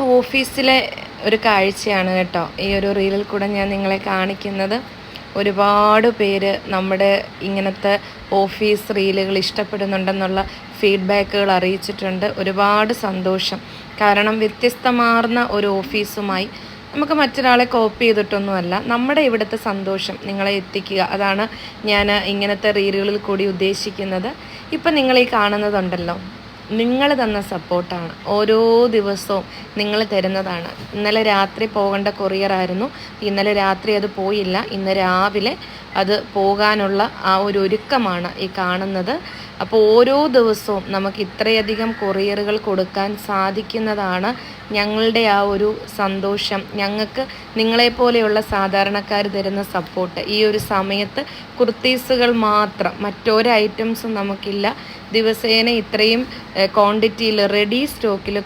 ഓഫീസിലെ ഒരു കാഴ്ചയാണ് കേട്ടോ ഈ ഒരു റീലിൽ കൂടെ ഞാൻ നിങ്ങളെ കാണിക്കുന്നത്. ഒരുപാട് പേര് നമ്മുടെ ഇങ്ങനത്തെ ഓഫീസ് റീലുകൾ ഇഷ്ടപ്പെടുന്നുണ്ടെന്നുള്ള ഫീഡ്ബാക്കുകൾ അറിയിച്ചിട്ടുണ്ട്. ഒരുപാട് സന്തോഷം. കാരണം വ്യത്യസ്തമാർന്ന ഒരു ഓഫീസുമായി നമുക്ക് മറ്റൊരാളെ കോപ്പി ചെയ്തിട്ടൊന്നുമല്ല, നമ്മുടെ ഇവിടുത്തെ സന്തോഷം നിങ്ങളെ എത്തിക്കുക. അതാണ് ഞാൻ ഇങ്ങനത്തെ റീലുകളിൽ കൂടി ഉദ്ദേശിക്കുന്നത്. ഇപ്പം നിങ്ങൾ ഈ കാണുന്നതുണ്ടല്ലോ, നിങ്ങൾ തന്ന സപ്പോർട്ടാണ്. ഓരോ ദിവസവും നിങ്ങൾ തരുന്നതാണ്. ഇന്നലെ രാത്രി പോകേണ്ട കൊറിയറായിരുന്നു, ഇന്നലെ രാത്രി അത് പോയില്ല. ഇന്ന് രാവിലെ അത് പോകാനുള്ള ആ ഒരു ഒരുക്കമാണ് ഈ കാണുന്നത്. അപ്പോൾ ഓരോ ദിവസവും നമുക്ക് ഇത്രയധികം കൊറിയറുകൾ കൊടുക്കാൻ സാധിക്കുന്നതാണ് ഞങ്ങളുടെ ആ ഒരു സന്തോഷം. ഞങ്ങൾക്ക് നിങ്ങളെപ്പോലെയുള്ള സാധാരണക്കാർ തരുന്ന സപ്പോർട്ട്. ഈ ഒരു സമയത്ത് കുർത്തീസുകൾ മാത്രം, മറ്റൊരു ഐറ്റംസും നമുക്കില്ല. ദിവസേന ഇത്രയും ക്വാണ്ടിറ്റിയിൽ റെഡി സ്റ്റോക്കിൽ